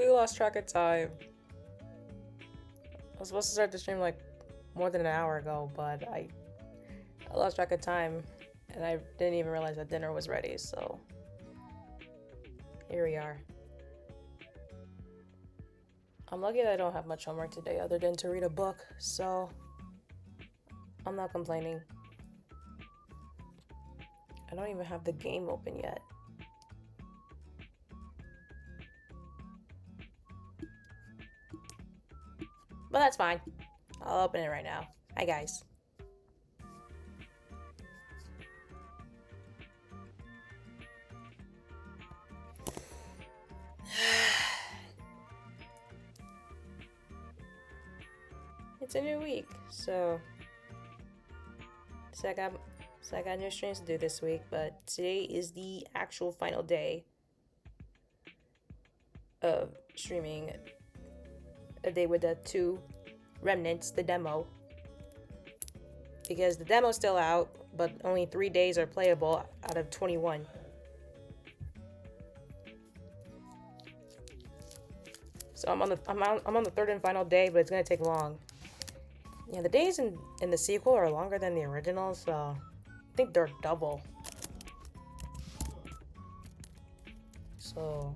completely lost track of time. I was supposed to start the stream like more than an hour ago, but I lost track of time and I didn't even realize that dinner was ready, so here we are. I'm lucky that I don't have much homework today other than to read a book, so I'm not complaining. I don't even have the game open yet. But that's fine. I'll open it right now. Hi guys. It's a new week, so I got new streams to do this week, but today is the actual final day of streaming A Day with the 2 Remnants, the demo. Because the demo's still out, but only 3 days are playable out of 21. So I'm on the third and final day, but it's gonna take long. Yeah, the days in the sequel are longer than the original, so I think they're double. So,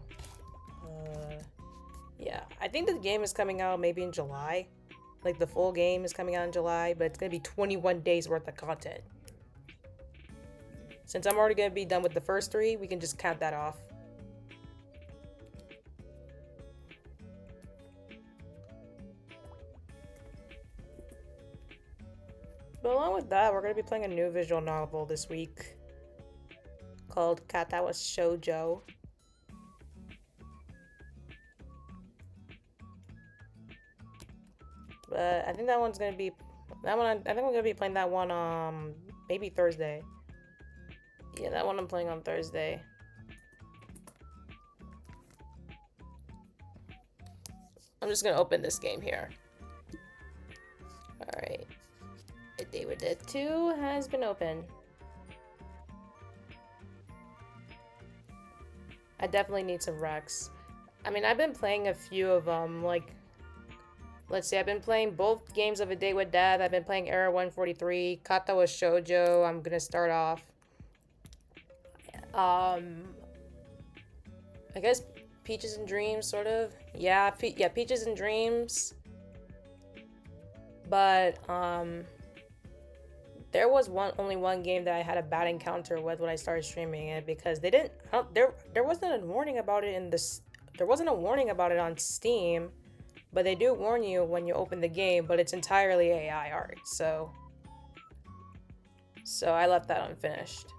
yeah, I think the game is coming out maybe in July. Like the full game is coming out in July, but it's gonna be 21 days worth of content. Since I'm already gonna be done with the first 3, we can just count that off. But along with that, we're going to be playing a new visual novel this week called Katawa Shoujo. But I think that one's going to be... I think we're going to be playing that one maybe Thursday. Yeah, that one I'm playing on Thursday. I'm just going to open this game here. Alright. A Day with the 2 has been opened. I definitely need some Rex. I mean, I've been playing a few of them, like, let's see, I've been playing both games of A Day with Death. I've been playing Era 143, Katawa Shoujo. I'm gonna start off. I guess Peaches and Dreams, sort of. Yeah, Peaches and Dreams. But, there was only one game that I had a bad encounter with when I started streaming it, because they didn't, there wasn't a warning about it there wasn't a warning about it on Steam, but they do warn you when you open the game, but it's entirely AI art, so I left that unfinished.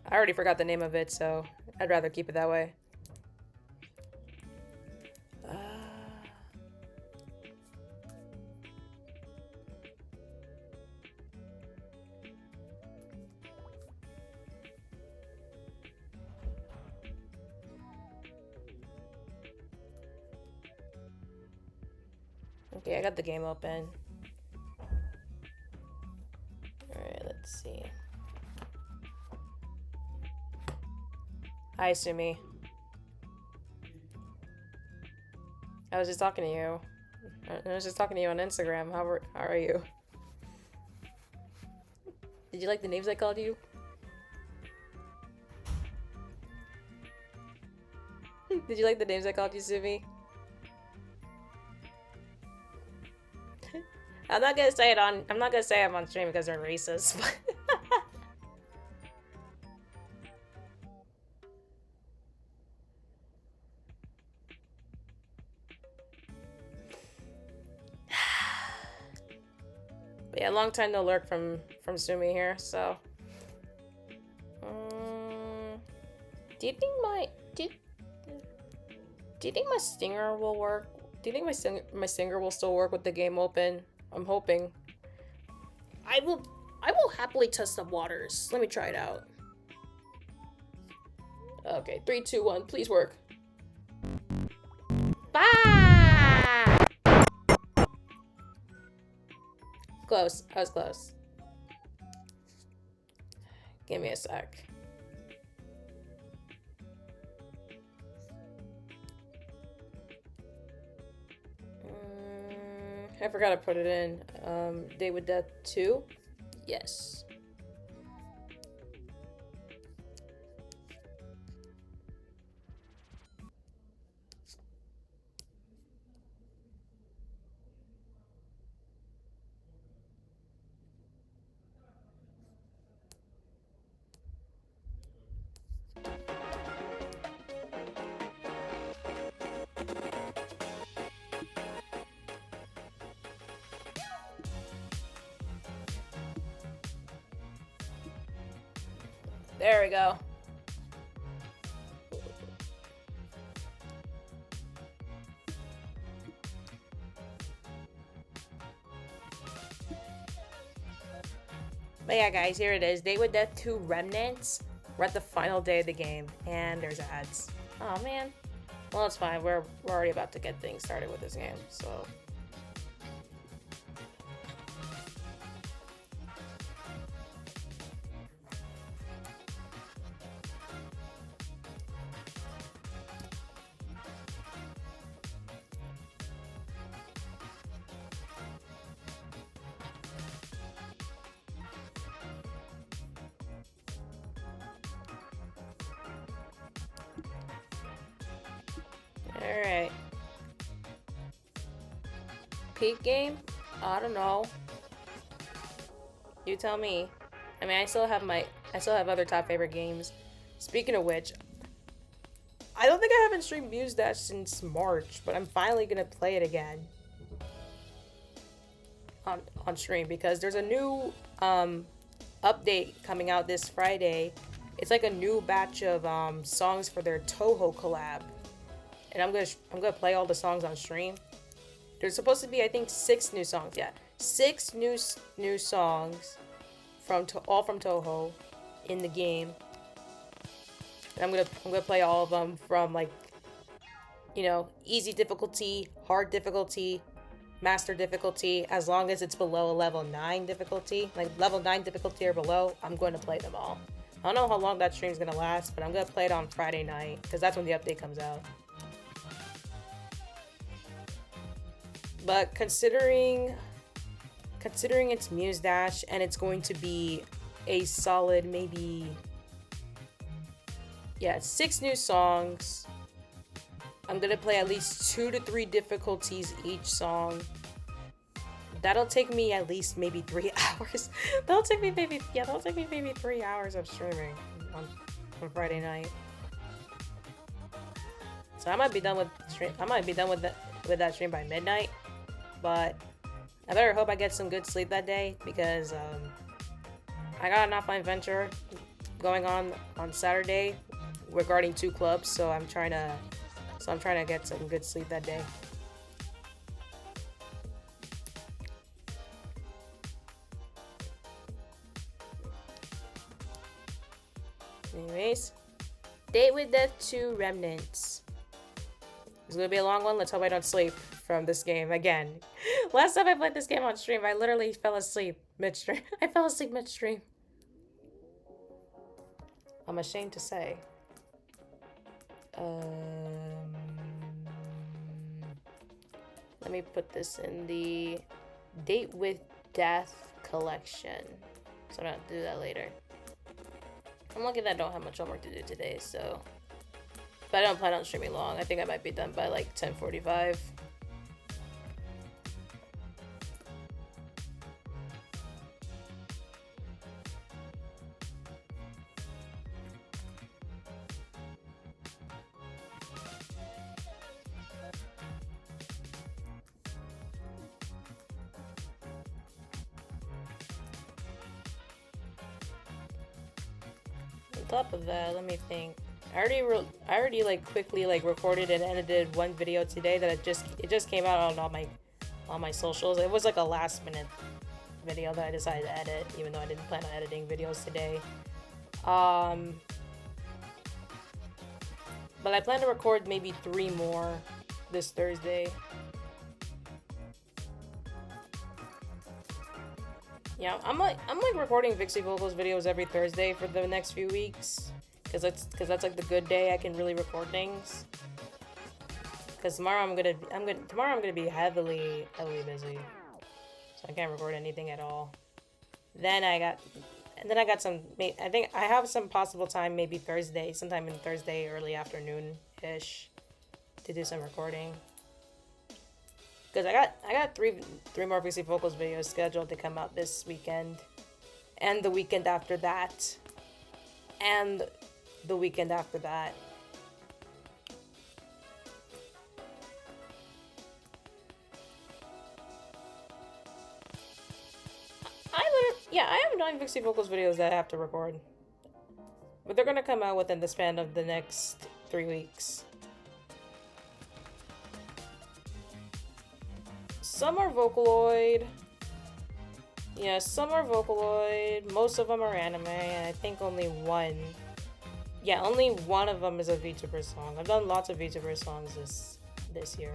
I already forgot the name of it, so I'd rather keep it that way. Okay, I got the game open. Alright, let's see. Hi, Sumi. I was just talking to you. I was just talking to you on Instagram. How are you? Did you like the names I called you? Did you like the names I called you, Sumi? I'm not gonna say I'm on stream because they're racist, but yeah, long time no lurk from Sumi here, so do you think my stinger will work? Do you think my stinger will still work with the game open? I'm hoping. I will happily test the waters. Let me try it out. Okay, 3, 2, 1, please work. Bye! Close. I was close. Give me a sec. I forgot to put it in. Date with Death 2? Yes. There we go. But yeah, guys, here it is. Date with Death 2 Remnants. We're at the final day of the game, and there's ads. Oh, man. Well, it's fine. We're already about to get things started with this game, so... Alright. Peak game? I don't know. You tell me. I mean, I still have other top favorite games. Speaking of which, I don't think I haven't streamed Muse Dash since March, but I'm finally gonna play it again on stream because there's a new update coming out this Friday. It's like a new batch of songs for their Toho collab. And I'm gonna play all the songs on stream. There's supposed to be, I think, 6 new songs. Yeah, 6 new songs all from Toho in the game. And I'm gonna play all of them from, like, you know, easy difficulty, hard difficulty, master difficulty. As long as it's below a level 9 difficulty, like level 9 difficulty or below, I'm going to play them all. I don't know how long that stream's gonna last, but I'm gonna play it on Friday night because that's when the update comes out. But considering it's Muse Dash and it's going to be a solid maybe 6 new songs. I'm gonna play at least 2 to 3 difficulties each song. That'll take me at least maybe 3 hours. That'll take me maybe 3 hours of streaming on Friday night. So I might be done with that stream by midnight. But I better hope I get some good sleep that day because I got an offline venture going on Saturday regarding 2 clubs, so I'm trying to get some good sleep that day. Anyways, Date with Death 2 Remnants. It's gonna be a long one. Let's hope I don't sleep from this game again. Last time I played this game on stream, I literally fell asleep midstream. I fell asleep midstream. I'm ashamed to say. Let me put this in the Date with Death collection. So I'm gonna do that later. I'm lucky that I don't have much homework to do today, so. But I don't plan on streaming long. I think I might be done by like 10:45. On top of that, let me think. I already like quickly like recorded and edited one video today that it just came out on all my socials. It was like a last minute video that I decided to edit, even though I didn't plan on editing videos today. But I plan to record maybe 3 more this Thursday. Yeah, I'm like recording VIXIE Vocals videos every Thursday for the next few weeks. Because that's like the good day I can really record things. Cause tomorrow I'm gonna be heavily busy, so I can't record anything at all. Then I got some. I think I have some possible time, maybe Thursday, sometime in Thursday, early afternoon ish, to do some recording. Cause I got three more VIXIE Vocals videos scheduled to come out this weekend, and the weekend after that, and the weekend after that. I have 9 VIXIE Vocals videos that I have to record. But they're gonna come out within the span of the next 3 weeks. Some are Vocaloid. Yeah, some are Vocaloid. Most of them are anime, and I think only one. Yeah, only one of them is a VTuber song. I've done lots of VTuber songs this year.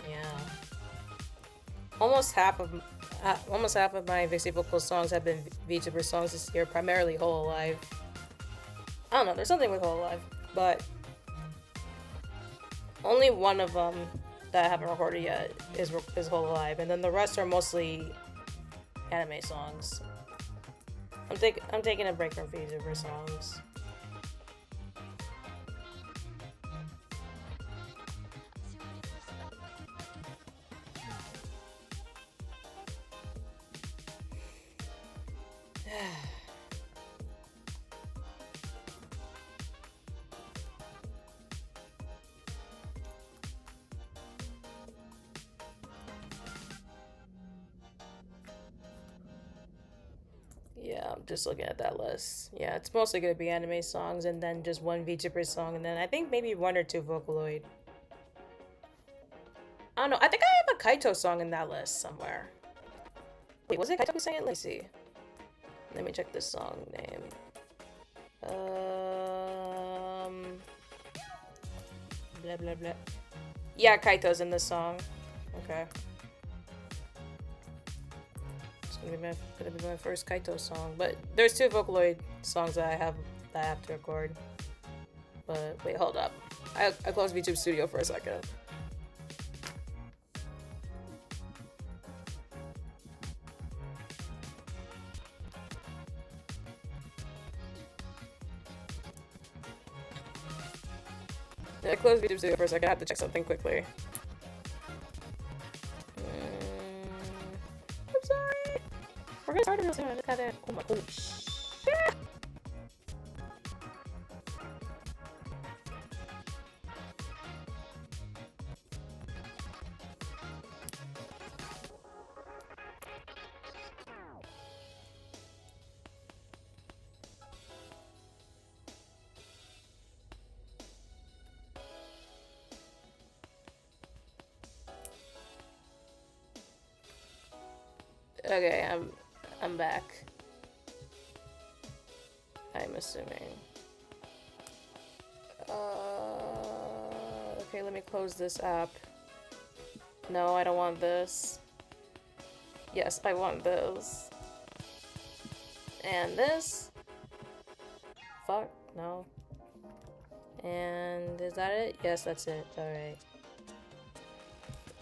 Yeah. Almost half of my VIXIE Vocal songs have been VTuber songs this year, primarily Whole Alive. I don't know, there's something with Whole Alive, but only one of them that I haven't recorded yet is Whole Alive, and then the rest are mostly anime songs. I'm taking a break from VTuber songs. Yeah, I'm just looking at that list. Yeah, it's mostly gonna be anime songs and then just one VTuber song and then I think maybe 1 or 2 Vocaloid. I don't know. I think I have a Kaito song in that list somewhere. Wait, was it Kaito who sang it? Let me see. Let me check this song name. Blah blah blah. Yeah, Kaito's in this song. Okay. It's gonna be my first Kaito song. But there's 2 Vocaloid songs that I have to record. But wait, hold up. I closed VTube Studio for a second. I closed VTube Studio for a second. I have to check something quickly. I'm sorry. We're gonna start it real soon. I just got that. Oh my holy shit. Okay, I'm back. I'm assuming. Okay, let me close this app. No, I don't want this. Yes, I want this. And this? Fuck, no. And is that it? Yes, that's it. Alright.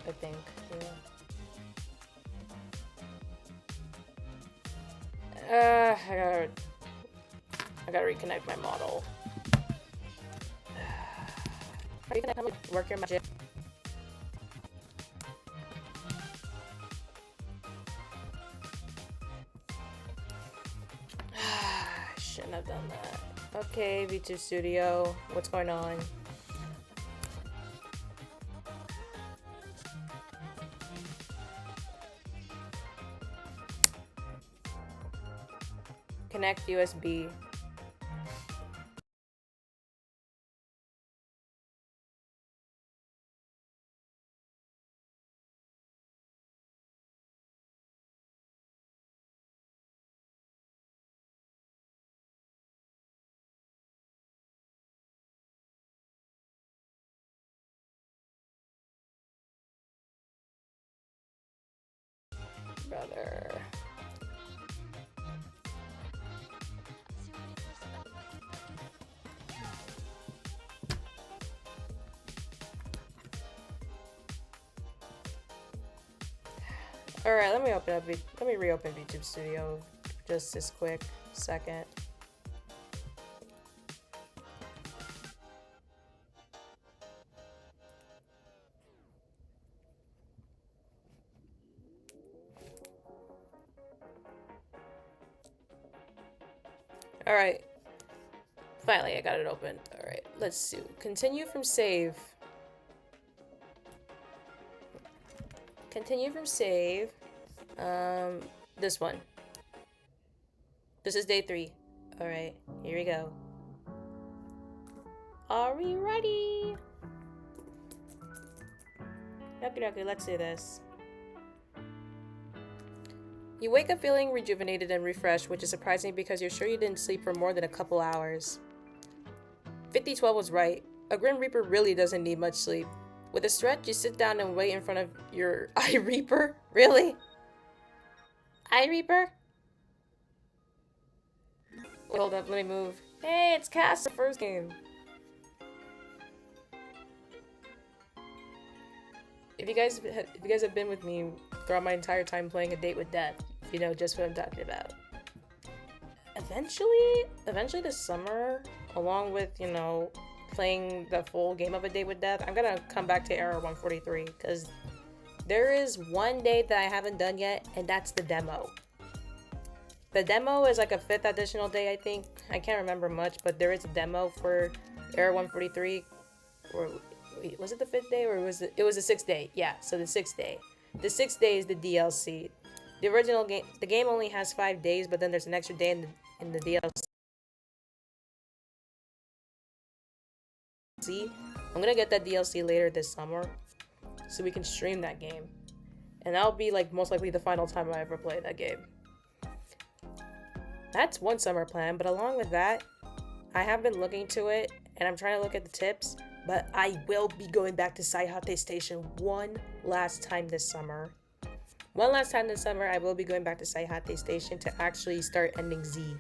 I think, yeah. I gotta reconnect my model. Reconnect, I'm gonna work your magic. Shouldn't have done that. Okay, VTube Studio, what's going on? Connect USB. Brother. All right, let me reopen VTube Studio just this quick second. All right. Finally, I got it open. All right, let's see. Continue from save. Continue from save. This one. This is day 3. All right, here we go. Are we ready? Okay, let's do this. You wake up feeling rejuvenated and refreshed, which is surprising because you're sure you didn't sleep for more than a couple hours. 5012 was right. A Grim Reaper really doesn't need much sleep. With a stretch, you sit down and wait in front of your Eye Reaper? Really? Eye Reaper? Hold up, let me move. Hey, it's Cass, the first game. If you guys have been with me throughout my entire time playing A Date with Death, you know just what I'm talking about. Eventually this summer, along with, you know, playing the full game of A Date with Death, I'm gonna come back to Era 143 because there is one day that I haven't done yet, and that's the demo. The demo is like a 5th additional day, I think. I can't remember much, but there is a demo for Era 143. Or wait, was it the 5th day or was it was the 6th day? Yeah, so the 6th day. The 6th day is the DLC. The original game, the game only has 5 days, but then there's an extra day in the DLC. I'm gonna get that DLC later this summer, so we can stream that game, and that'll be like most likely the final time I ever play that game. That's one summer plan, but along with that, I have been looking to it, and I'm trying to look at the tips, but I will be going back to Saihate Station one last time this summer. One last time this summer, I will be going back to Saihate Station to actually start ending Z.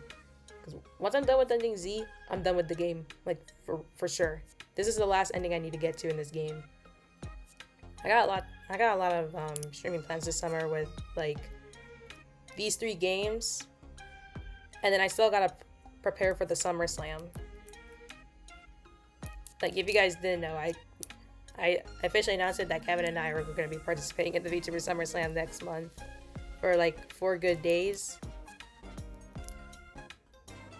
Because once I'm done with ending Z, I'm done with the game, like, for sure. This is the last ending I need to get to in this game. I got a lot of streaming plans this summer with, like, these 3 games. And then I still gotta prepare for the SummerSlam. Like, if you guys didn't know, I officially announced it that Kevin and I are going to be participating in the VTuber SummerSlam next month for like 4 good days.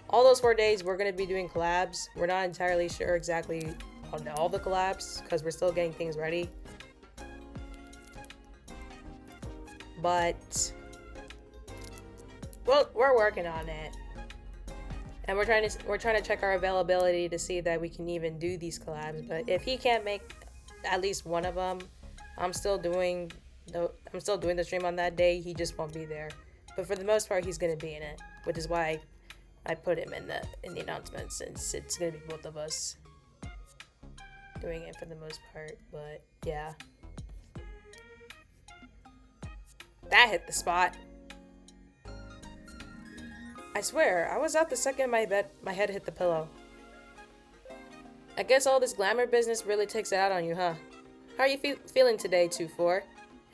All those 4 days, we're going to be doing collabs. We're not entirely sure exactly on all the collabs because we're still getting things ready. But, well, we're working on it. And we're trying to check our availability to see that we can even do these collabs. But if he can't make at least one of them, I'm still doing the stream on that day. He just won't be there. But for the most part, he's gonna be in it, which is why I put him in the announcement, since it's gonna be both of us doing it for the most part. But yeah, that hit the spot. I swear, I was out the second my head hit the pillow. I guess all this glamour business really takes it out on you, huh? How are you feeling today, 2-4?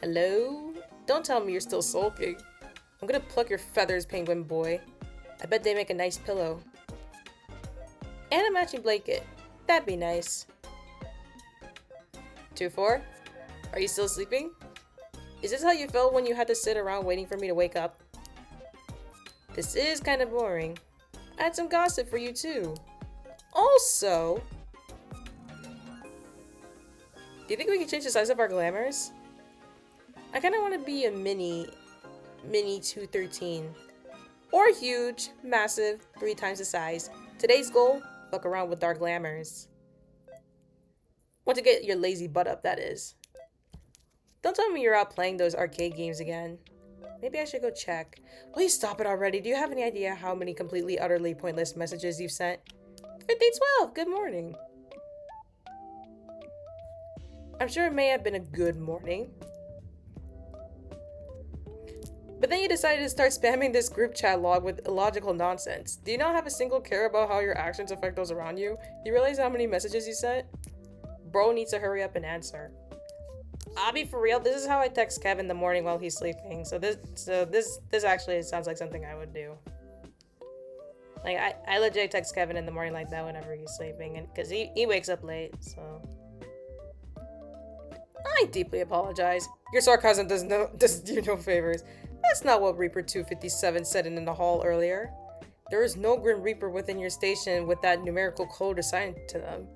Hello? Don't tell me you're still sulking. I'm gonna pluck your feathers, penguin boy. I bet they make a nice pillow. And a matching blanket. That'd be nice. 2-4? Are you still sleeping? Is this how you felt when you had to sit around waiting for me to wake up? This is kind of boring. I had some gossip for you too. Also, do you think we can change the size of our glamours? I kind of want to be a mini 213. Or huge, massive, 3 times the size. Today's goal, fuck around with our glamours. Want to get your lazy butt up, that is. Don't tell me you're out playing those arcade games again. Maybe I should go check. Please stop it already. Do you have any idea how many completely, utterly pointless messages you've sent? 5012, good morning. I'm sure it may have been a good morning. But then you decided to start spamming this group chat log with illogical nonsense. Do you not have a single care about how your actions affect those around you? You realize how many messages you sent? Bro needs to hurry up and answer. I'll be for real. This is how I text Kevin in the morning while he's sleeping. So this actually sounds like something I would do. Like I legit text Kevin in the morning like that whenever he's sleeping, and because he wakes up late. So I deeply apologize. Your sarcasm does you no favors. That's not what Reaper 257 said in the hall earlier. There is no Grim Reaper within your station with that numerical code assigned to them.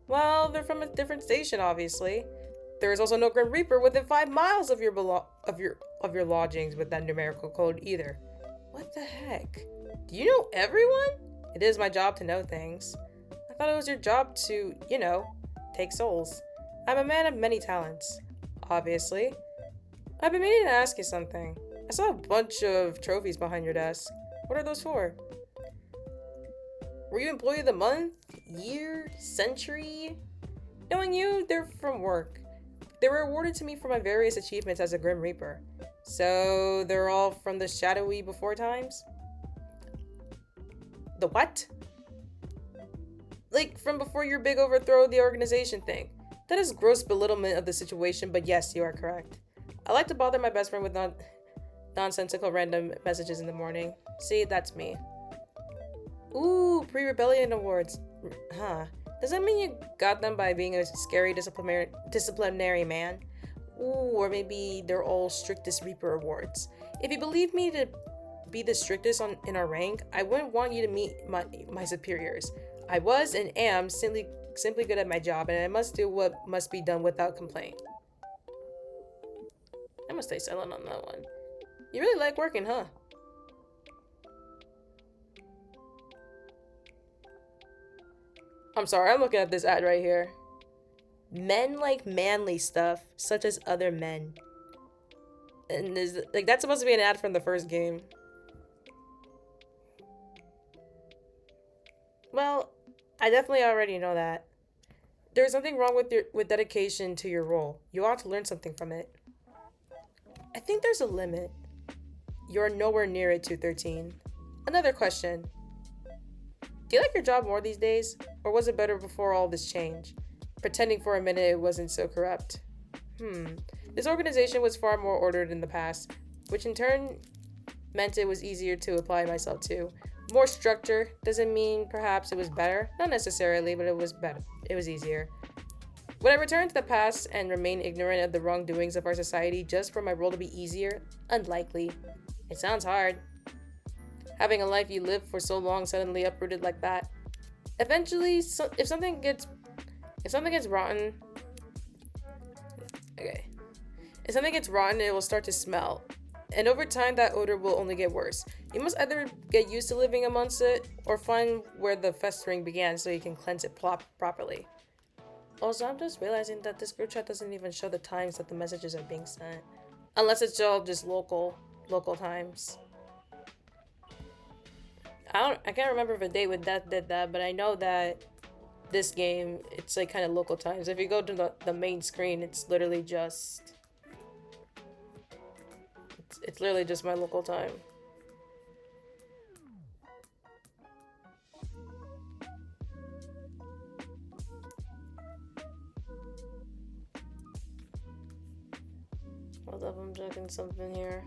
Well, they're from a different station, obviously. There is also no Grim Reaper within 5 miles of your lodgings with that numerical code either. What the heck? Do you know everyone? It is my job to know things. I thought it was your job to, you know, take souls. I'm a man of many talents, obviously. I've been meaning to ask you something. I saw a bunch of trophies behind your desk. What are those for? Were you Employee of the Month? Year? Century? Knowing you, they're from work. They were awarded to me for my various achievements as a Grim Reaper. So, they're all from the shadowy before times? The what? Like, from before your big overthrow of the organization thing. That is gross belittlement of the situation, but yes, you are correct. I like to bother my best friend with nonsensical random messages in the morning. See, that's me. Ooh, pre-rebellion awards. Huh. Does that mean you got them by being a scary disciplinary man? Ooh, or maybe they're all strictest Reaper awards. If you believe me to be the strictest in our rank, I wouldn't want you to meet my superiors. I was and am simply good at my job, and I must do what must be done without complaint. I must stay silent on that one. You really like working, huh? I'm sorry, I'm looking at this ad right here. Men like manly stuff, such as other men. And is like that's supposed to be an ad from the first game. Well, I definitely already know that. There's something wrong with dedication to your role. You ought to learn something from it. I think there's a limit. You're nowhere near it, 213. Another question. Do you like your job more these days? Or was it better before all this change? Pretending for a minute it wasn't so corrupt. This organization was far more ordered in the past, which in turn meant it was easier to apply myself to. More structure doesn't mean perhaps it was better. Not necessarily, but it was better. It was easier. Would I return to the past and remain ignorant of the wrongdoings of our society just for my role to be easier? Unlikely. It sounds hard. Having a life you lived for so long suddenly uprooted like that. Eventually, if something gets rotten, okay. If something gets rotten, it will start to smell. And over time, that odor will only get worse. You must either get used to living amongst it, or find where the festering began so you can cleanse it properly. Also, I'm just realizing that this group chat doesn't even show the times that the messages are being sent. Unless it's all just local times. I can't remember if a date with that did that, but I know that this game, it's like kind of local times. If you go to the main screen, it's literally just... It's literally just my local time. Hold up, I'm checking something here.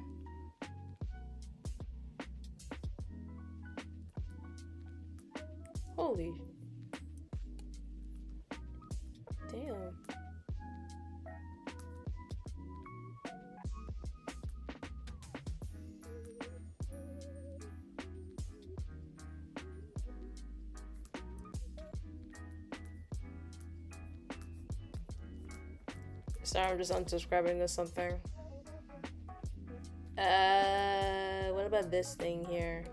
Holy. Damn. Sorry, I'm just unsubscribing to something. What about this thing here?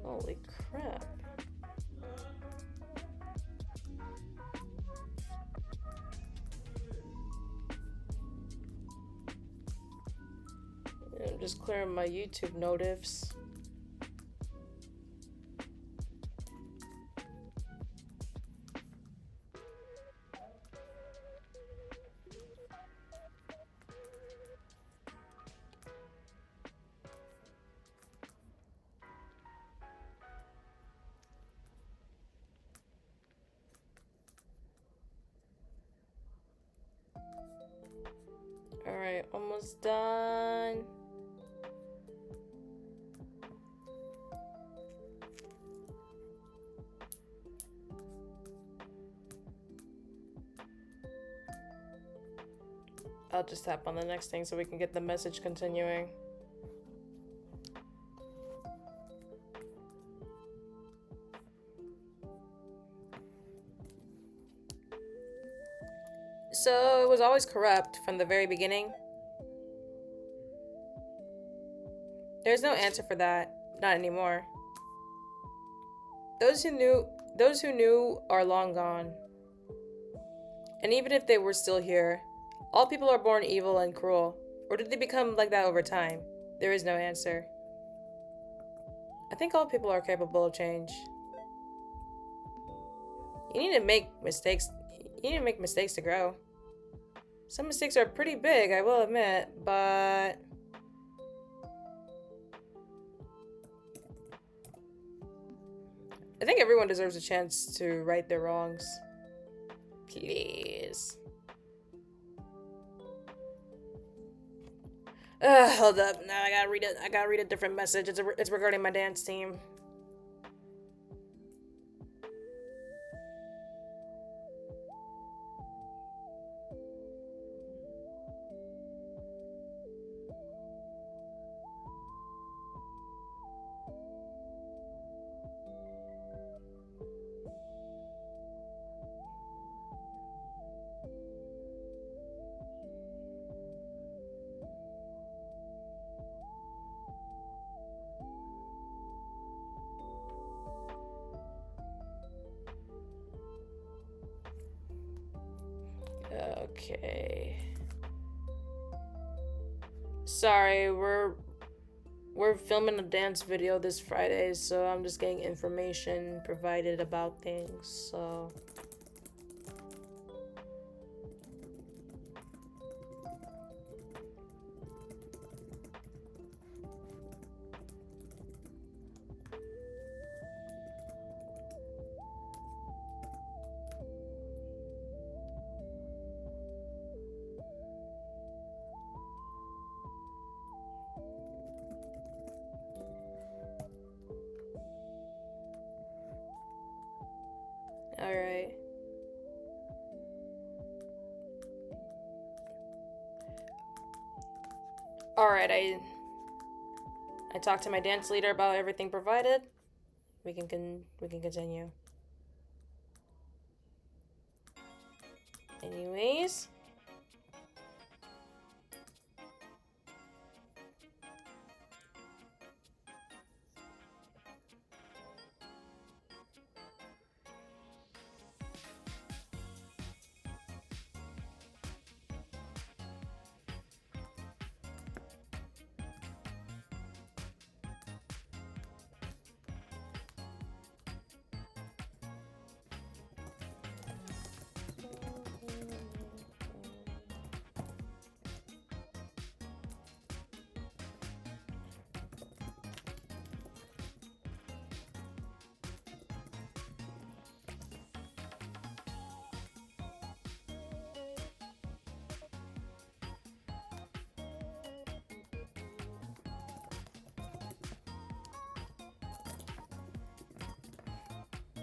Holy crap. I'm just clearing my YouTube notifs. almost done. I'll just tap on the next thing so we can get the message continuing. So it was always corrupt from the very beginning. There's no answer for that. Not anymore. Those who knew are long gone. And even if they were still here, all people are born evil and cruel. Or did they become like that over time? There is no answer. I think all people are capable of change. You need to make mistakes. You need to make mistakes to grow. Some mistakes are pretty big, I will admit, but I think everyone deserves a chance to right their wrongs. Please. Hold up. Now I gotta read it. I gotta read a different message. It's regarding my dance team. Okay. Sorry, we're filming a dance video this Friday, so I'm just getting information provided about things, so alright. Alright, I talked to my dance leader about everything provided. We can continue. Anyways.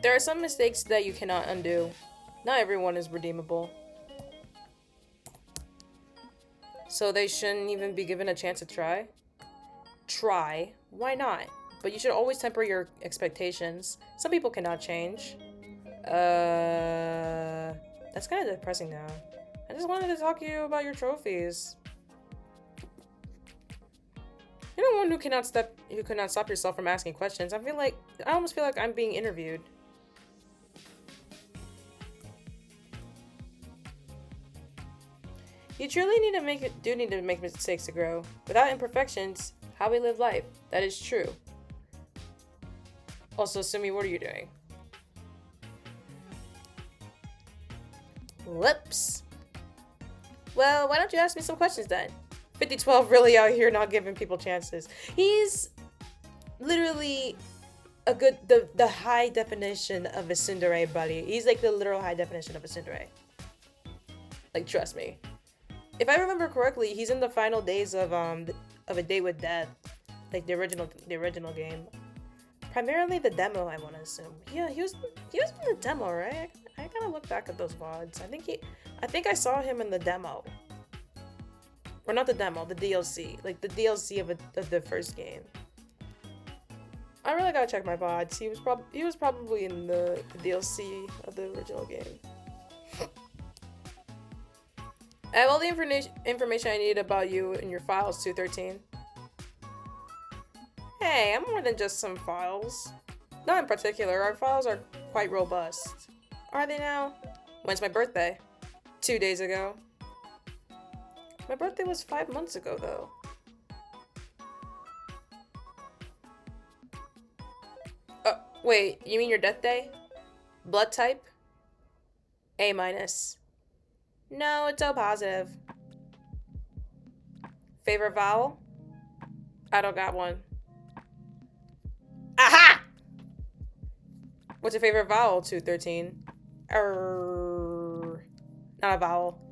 There are some mistakes that you cannot undo. Not everyone is redeemable. So they shouldn't even be given a chance to try? Try? Why not? But you should always temper your expectations. Some people cannot change. That's kind of depressing now. I just wanted to talk to you about your trophies. You're the one who cannot stop yourself from asking questions. I almost feel like I'm being interviewed. You truly need to make mistakes to grow. Without imperfections, how we live life. That is true. Also, Sumi, what are you doing? Whoops. Well, why don't you ask me some questions then? 5012 really out here not giving people chances. He's literally the high definition of a tsundere buddy. He's like the literal high definition of a tsundere. Like, trust me. If I remember correctly, he's in the final days of A Date with Death, like the original game. Primarily the demo, I want to assume. Yeah, he was in the demo, right? I gotta look back at those VODs. I think I saw him in the demo. Or not the demo, the DLC. Like the DLC of the first game. I really gotta check my VODs. He was probably in the DLC of the original game. I have all the information I need about you in your files, 213. Hey, I'm more than just some files. Not in particular, our files are quite robust. Are they now? When's my birthday? 2 days ago. My birthday was 5 months ago, though. Wait, you mean your death day? Blood type? A-. No, it's O positive. Favorite vowel? I don't got one. Aha! What's your favorite vowel, 213? Not a vowel.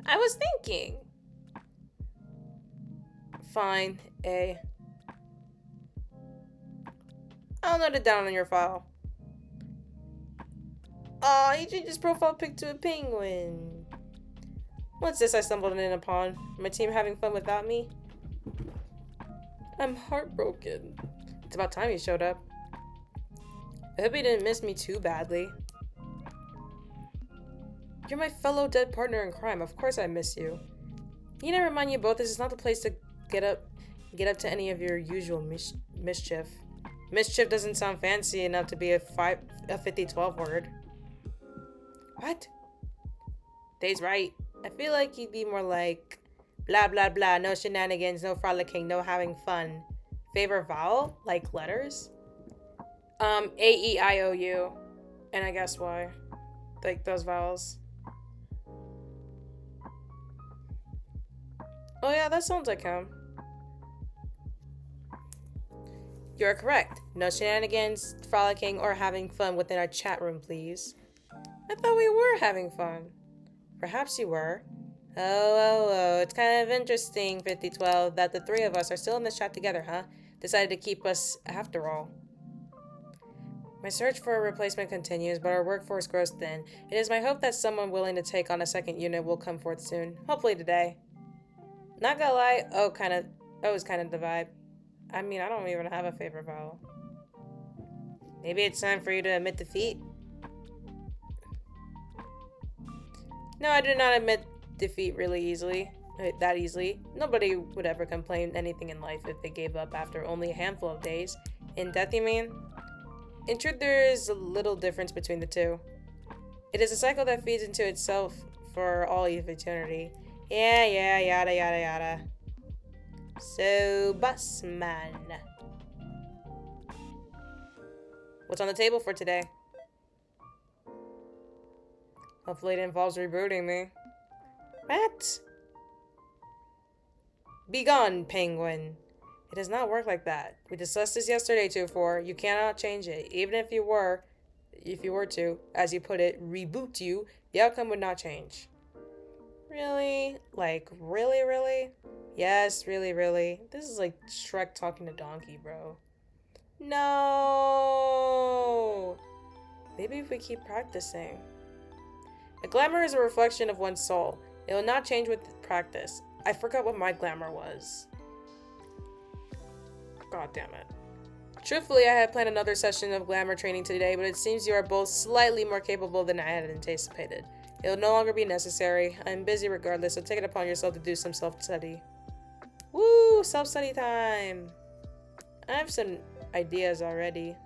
I was thinking. Fine, A. I'll note it down on your file. Aw, you changed his profile pic to a penguin. What's this I stumbled in upon? My team having fun without me? I'm heartbroken. It's about time you showed up. I hope you didn't miss me too badly. You're my fellow dead partner in crime. Of course I miss you. You know, remind you both, this is not the place to get up to any of your usual mischief. Mischief doesn't sound fancy enough to be a 50-12 word. What? Dave's right. I feel like you'd be more like blah blah blah, no shenanigans, no frolicking, no having fun. Favorite vowel? Like letters? A-E-I-O-U. And I guess why. Like those vowels. Oh yeah, that sounds like him. You are correct. No shenanigans, frolicking, or having fun within our chat room, please. I thought we were having fun. Perhaps you were. Oh, it's kind of interesting, 5012, that the three of us are still in this chat together, huh? Decided to keep us after all. My search for a replacement continues, but our workforce grows thin. It is my hope that someone willing to take on a second unit will come forth soon. Hopefully today. Not gonna lie, O is kind of the vibe. I mean, I don't even have a favorite vowel. Maybe it's time for you to admit defeat? No, I do not admit defeat that easily. Nobody would ever complain anything in life if they gave up after only a handful of days. In death, you mean? In truth, there is a little difference between the two. It is a cycle that feeds into itself for all of eternity. Yeah, yada yada yada. So, Busman. What's on the table for today? Hopefully it involves rebooting me. What? Be gone, penguin. It does not work like that. We discussed this yesterday, 2-4. You cannot change it. Even if you were to, as you put it, reboot you, the outcome would not change. Really? Like, really? Yes, really. This is like Shrek talking to Donkey, bro. No! Maybe if we keep practicing. A glamour is a reflection of one's soul. It will not change with practice. I forgot what my glamour was. God damn it. Truthfully, I had planned another session of glamour training today, but it seems you are both slightly more capable than I had anticipated. It will no longer be necessary. I'm busy regardless, so take it upon yourself to do some self-study. Woo! Self-study time! I have some ideas already.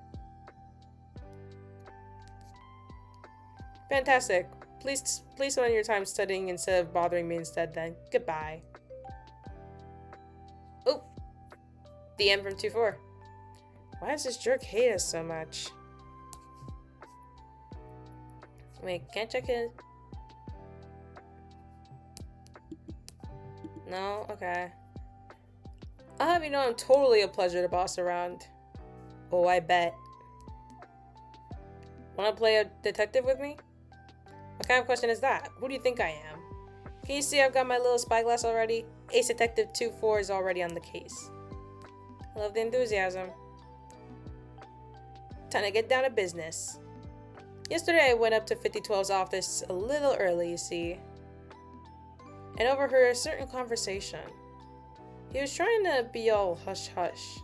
Fantastic. Please spend your time studying instead of bothering me instead then. Goodbye. Oh! DM from 2-4. Why does this jerk hate us so much? Wait, can't check it? No? Okay. I'll have you know I'm totally a pleasure to boss around. Oh, I bet. Wanna play a detective with me? What kind of question is that? Who do you think I am? Can you see I've got my little spyglass already? Ace Detective 2-4 is already on the case. I love the enthusiasm. Time to get down to business. Yesterday I went up to 5012's office a little early, you see, and overheard a certain conversation. He was trying to be all hush-hush.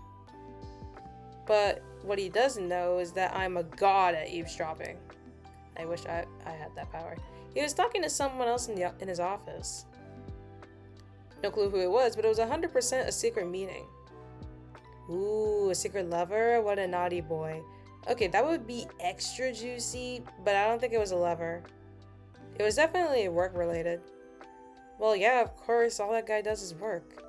But what he doesn't know is that I'm a god at eavesdropping. I wish I had that power. He was talking to someone else in his office. No clue who it was, but it was 100% a secret meeting. Ooh, a secret lover? What a naughty boy. Okay, that would be extra juicy, but I don't think it was a lover. It was definitely work-related. Well, yeah, of course, all that guy does is work.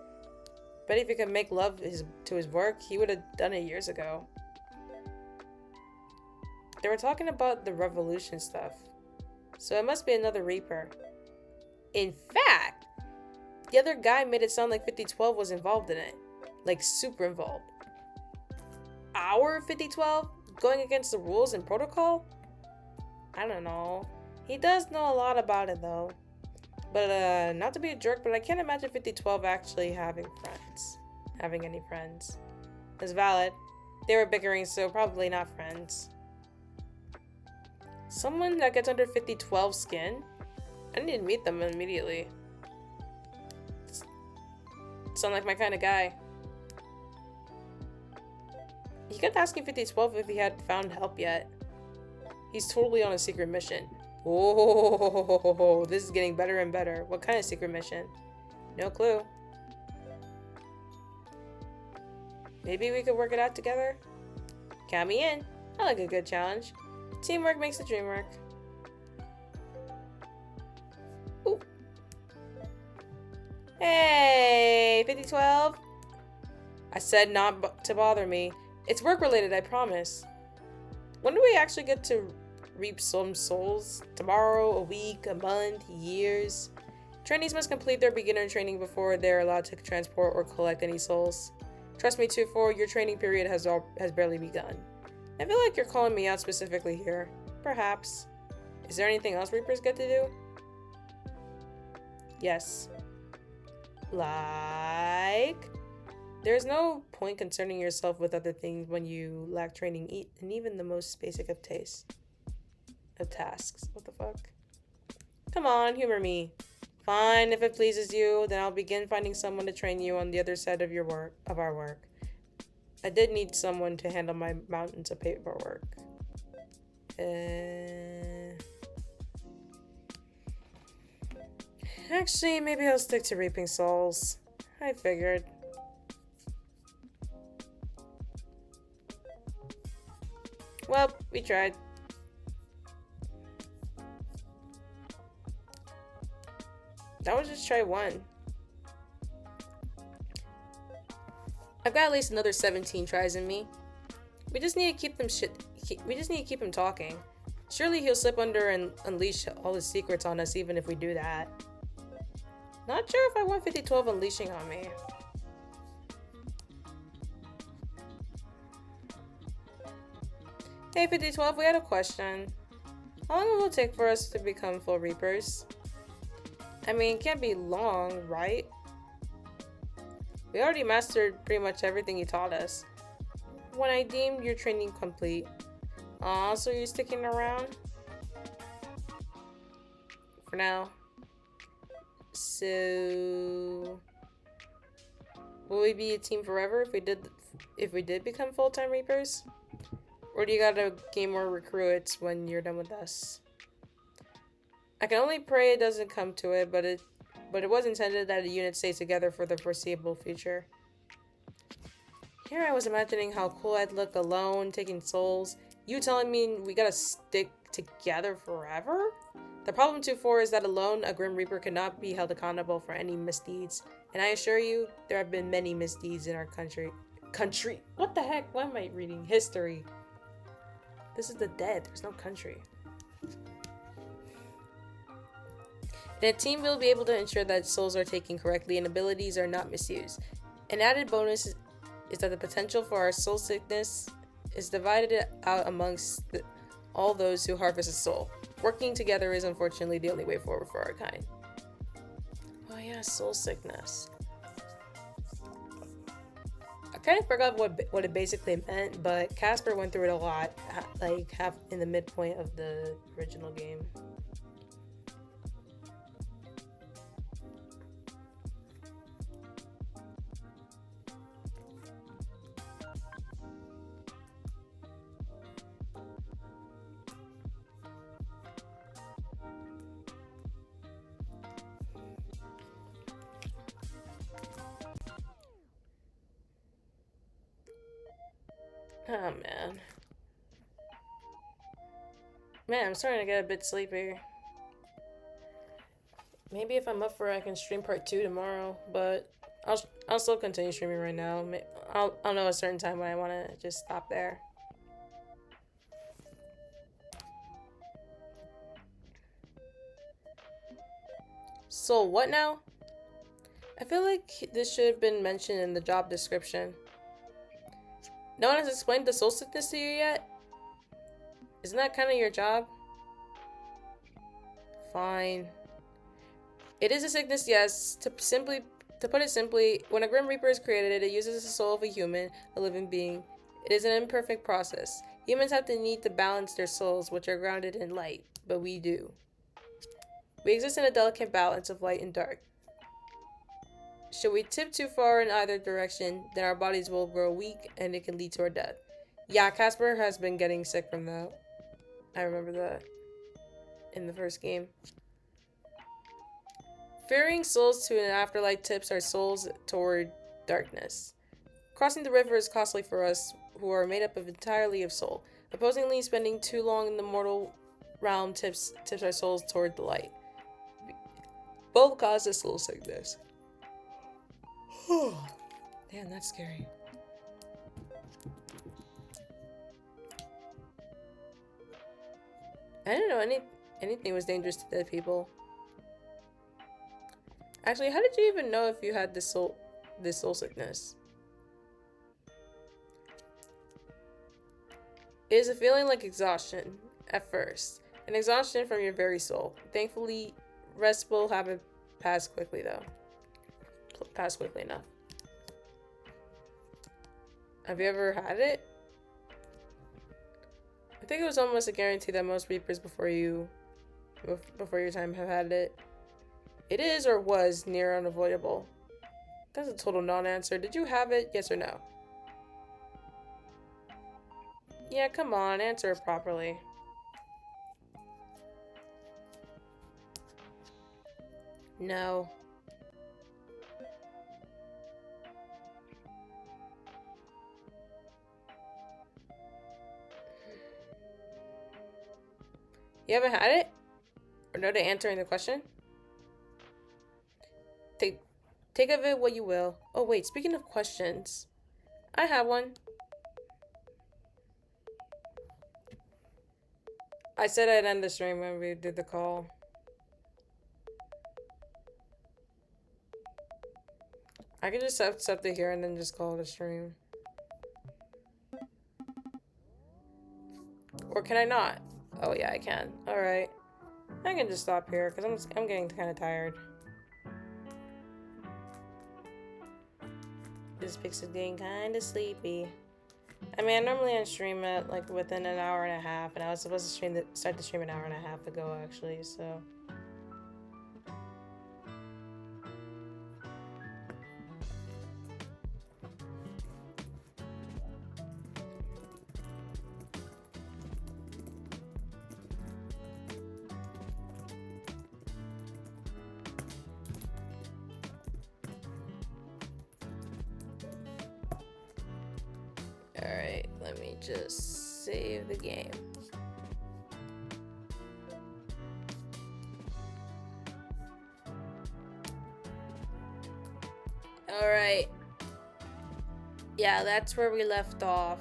But if he could make love to his work, he would have done it years ago. They were talking about the revolution stuff. So it must be another Reaper. In fact, the other guy made it sound like 5012 was involved in it. Like, super involved. Our 5012? Going against the rules and protocol? I don't know. He does know a lot about it, though. But, not to be a jerk, but I can't imagine 5012 actually having friends. Having any friends. It's valid. They were bickering, so probably not friends. Someone that gets under 5012's skin? I need to meet them immediately. Sound like my kind of guy. He kept asking 5012 if he had found help yet. He's totally on a secret mission. Oh, this is getting better and better. What kind of secret mission? No clue. Maybe we could work it out together? Count me in. I like a good challenge. Teamwork makes the dream work. Ooh. Hey, 5012. I said not to bother me. It's work related, I promise. When do we actually get to reap some souls? Tomorrow, a week, a month, years? Trainees must complete their beginner training before they're allowed to transport or collect any souls. Trust me, 2-4, your training period has barely begun. I feel like you're calling me out specifically here. Perhaps. Is there anything else Reapers get to do? Yes. Like? There's no point concerning yourself with other things when you lack training in even the most basic of tasks. What the fuck? Come on, humor me. Fine, if it pleases you, then I'll begin finding someone to train you on the other side of our work. I did need someone to handle my mountains of paperwork. Actually, maybe I'll stick to reaping souls. I figured. Well, we tried. That was just try one. I've got at least another 17 tries in me. We just need to keep him talking. Surely he'll slip under and unleash all his secrets on us even if we do that. Not sure if I want 5012 unleashing on me. Hey 5012, we had a question. How long will it take for us to become full Reapers? I mean, it can't be long, right? We already mastered pretty much everything you taught us. When I deemed your training complete. Aw, so you're sticking around? For now. So... will we be a team forever if we did become full-time Reapers? Or do you gotta gain more recruits when you're done with us? I can only pray it doesn't come to it, but it was intended that a unit stays together for the foreseeable future. Here I was imagining how cool I'd look alone, taking souls. You telling me we gotta stick together forever? The problem 2-4 is that alone, a Grim Reaper cannot be held accountable for any misdeeds. And I assure you, there have been many misdeeds in our country. What the heck? Why am I reading history? This is the dead. There's no country. In a team, we'll be able to ensure that souls are taken correctly and abilities are not misused. An added bonus is that the potential for our soul sickness is divided out amongst all those who harvest a soul. Working together is unfortunately the only way forward for our kind. Yeah, soul sickness. I kind of forgot what it basically meant, but Casper went through it a lot, like half in the midpoint of the original game. Oh man. Man, I'm starting to get a bit sleepy. Maybe if I'm up for it, I can stream part 2 tomorrow, but I'll still continue streaming right now. I'll know a certain time when I want to just stop there. So what now? I feel like this should have been mentioned in the job description. No one has explained the soul sickness to you yet? Isn't that kind of your job? Fine. It is a sickness, yes. To put it simply, when a Grim Reaper is created, it uses the soul of a human, a living being. It is an imperfect process. Humans have the need to balance their souls, which are grounded in light, but we do. We exist in a delicate balance of light and dark. Should we tip too far in either direction, then our bodies will grow weak and it can lead to our death. Yeah, Casper has been getting sick from that. I remember that in the first game. Ferrying souls to an afterlife tips our souls toward darkness. Crossing the river is costly for us, who are made up entirely of soul. Opposingly, spending too long in the mortal realm tips our souls toward the light. Both cause the soul sickness. Damn, that's scary. I didn't know anything was dangerous to dead people. Actually, how did you even know if you had this soul sickness? It is a feeling like exhaustion at first, an exhaustion from your very soul. Thankfully, rest will happen pass quickly though. Pass quickly enough. Have you ever had it? I think it was almost a guarantee that most Reapers before your time have had it. It is or was near unavoidable. That's a total non-answer. Did you have it? Yes or no? Yeah, come on, answer it properly. No. You haven't had it? Or no to answering the question? Take of it what you will. Oh wait, speaking of questions, I have one. I said I'd end the stream when we did the call. I can just accept it here and then just call it a stream. Or can I not? Oh yeah, I can. Alright. I can just stop here because I'm getting kind of tired. This Pixel's getting kind of sleepy. I mean, I normally on stream at like within an hour and a half, and I was supposed to start the stream an hour and a half ago actually, so. Alright, let me just save the game. Alright. Yeah, that's where we left off.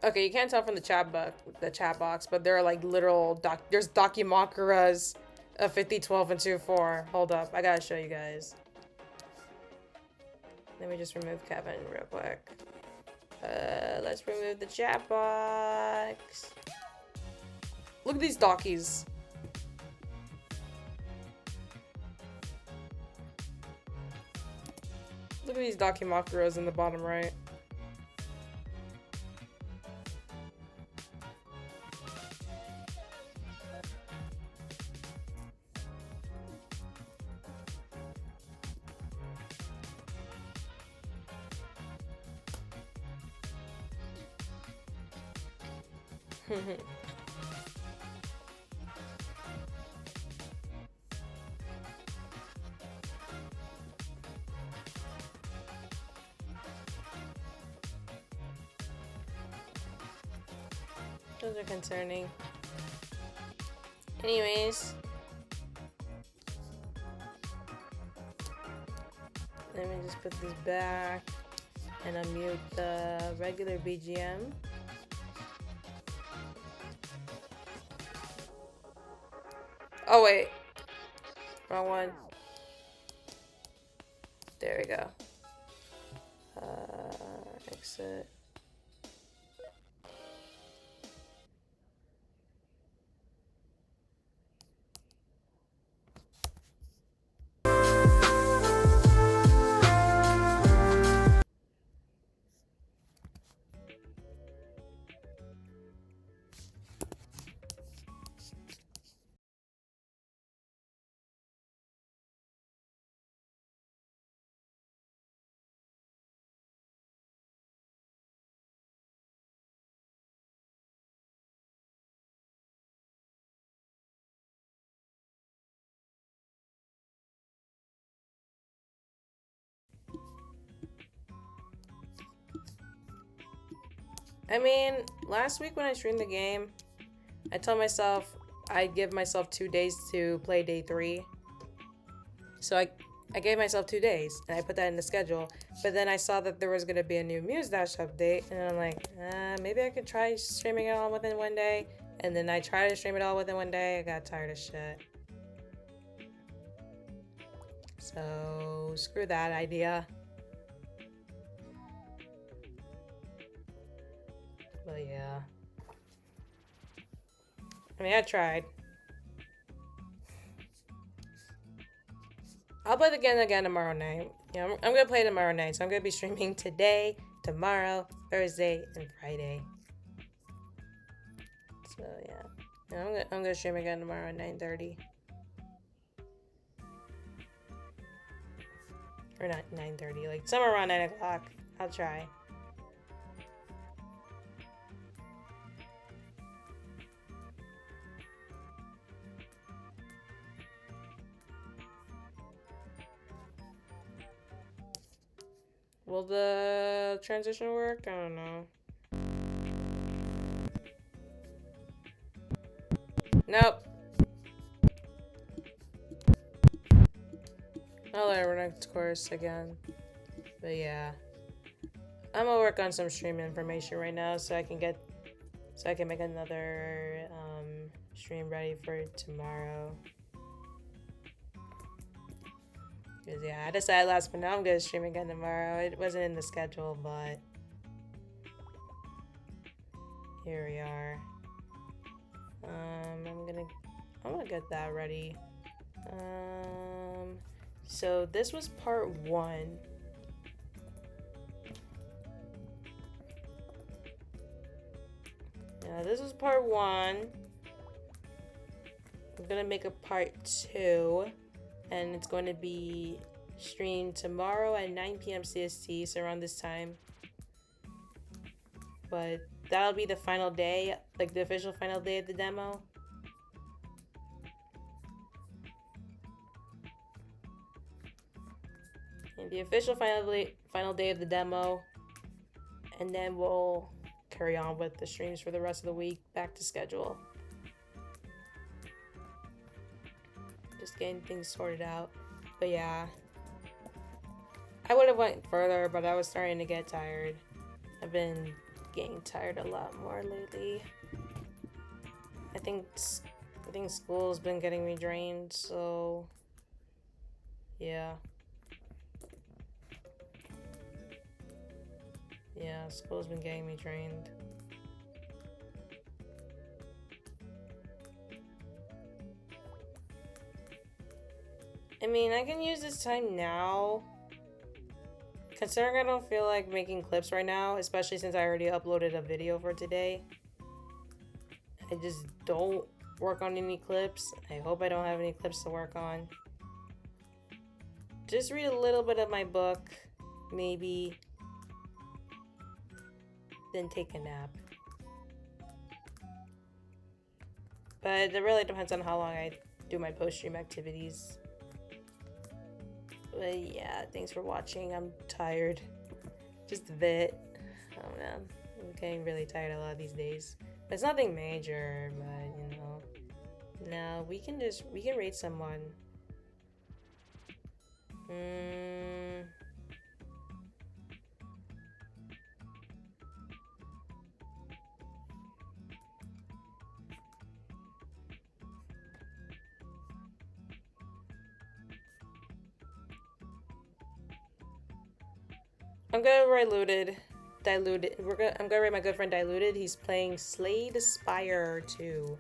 Okay, you can't tell from the chat box, but there are like literal there's Dakimakuras of 50, 12, and 2-4. Hold up, I gotta show you guys. Let me just remove Kevin real quick. Let's remove the chat box. Look at these Dakis. Look at these Dakimakuras in the bottom right. Those are concerning. Anyways. Let me just put this back and unmute the regular BGM. Oh wait, wrong one. There we go. Exit. I mean, last week when I streamed the game, I told myself I'd give myself 2 days to play day 3. So I gave myself 2 days, and I put that in the schedule. But then I saw that there was going to be a new Muse Dash update, and I'm like, maybe I could try streaming it all within 1 day. And then I tried to stream it all within 1 day. I got tired of shit. So, screw that idea. But yeah. I mean, I tried. I'll play the game again tomorrow night. Yeah, I'm gonna play tomorrow night. So I'm gonna be streaming today, tomorrow, Thursday, and Friday. So yeah, I'm gonna stream again tomorrow at 9:30. Or not 9:30, like somewhere around 9 o'clock. I'll try. Will the transition work? I don't know. Nope. I'll let her next course again. But yeah. I'm gonna work on some stream information right now so I can make another stream ready for tomorrow. Cause yeah, I decided last minute I'm gonna stream again tomorrow. It wasn't in the schedule, but here we are. I'm gonna get that ready. So this was part 1. Yeah, this was part 1. I'm gonna make a part 2, and it's going to be streamed tomorrow at 9 p.m. CST, so around this time. But that'll be the final day, like the official final day of the demo. And the official final day of the demo, and then we'll carry on with the streams for the rest of the week, back to schedule. Just getting things sorted out. But yeah, I would have went further, but I was starting to get tired. I've been getting tired a lot more lately. I think school's been getting me drained, so yeah. Yeah, school's been getting me drained. I mean, I can use this time now. Considering I don't feel like making clips right now, especially since I already uploaded a video for today. I just don't work on any clips. I hope I don't have any clips to work on. Just read a little bit of my book, maybe. Then take a nap. But it really depends on how long I do my post-stream activities. But yeah, thanks for watching. I'm tired. Just a bit. Oh man, I'm getting really tired a lot these days. But it's nothing major, but you know. Now we can rate someone. I'm gonna rate Diluted. I'm gonna rate my good friend Diluted. He's playing Slay the Spire 2.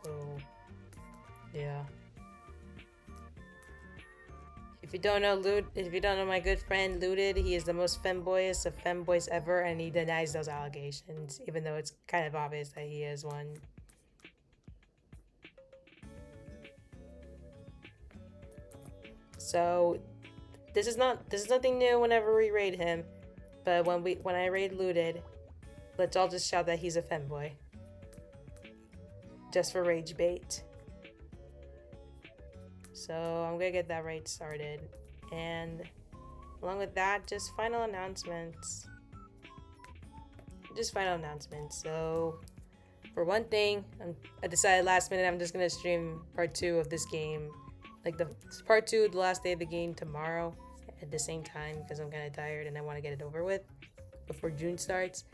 So, yeah. If you don't know my good friend Looted, he is the most femboyest of femboys ever, and he denies those allegations, even though it's kind of obvious that he is one. So, this is nothing new whenever we raid him, but when I raid Looted, let's all just shout that he's a femboy. Just for rage bait. So I'm gonna get that raid started, and along with that, just final announcements. So for one thing, I decided last minute I'm just gonna stream part 2 of this game, like the part 2, the last day of the game, tomorrow at the same time, because I'm kind of tired and I want to get it over with before June starts.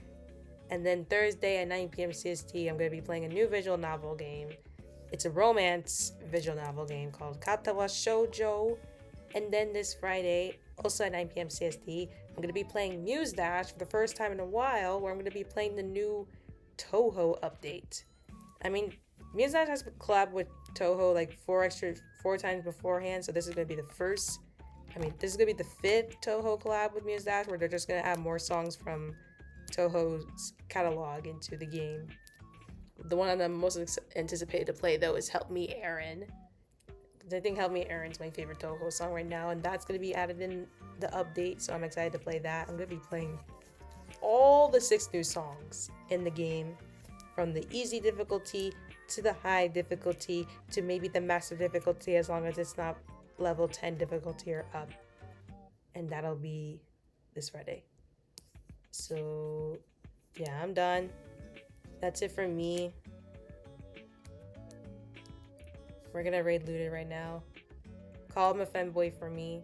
And then Thursday at 9 p.m. CST, I'm going to be playing a new visual novel game. It's a romance visual novel game called Kata wa Shoujo. And then this Friday, also at 9 p.m. CST, I'm going to be playing Muse Dash for the first time in a while, where I'm going to be playing the new Toho update. I mean, Muse Dash has collabed with Toho like 4 times beforehand, so this is going to be the first. This is going to be the 5th Toho collab with Muse Dash, where they're just going to add more songs from Toho's catalog into the game. The one I'm most anticipated to play, though, is Help Me Aaron. I think Help Me Aaron's my favorite Toho song right now, and that's going to be added in the update, so I'm excited to play that. I'm going to be playing all the 6 new songs in the game, from the easy difficulty to the high difficulty to maybe the master difficulty, as long as it's not level 10 difficulty or up. And that'll be this Friday. So yeah, I'm done. That's it for me. We're gonna raid Looted right now. Call him a femboy for me.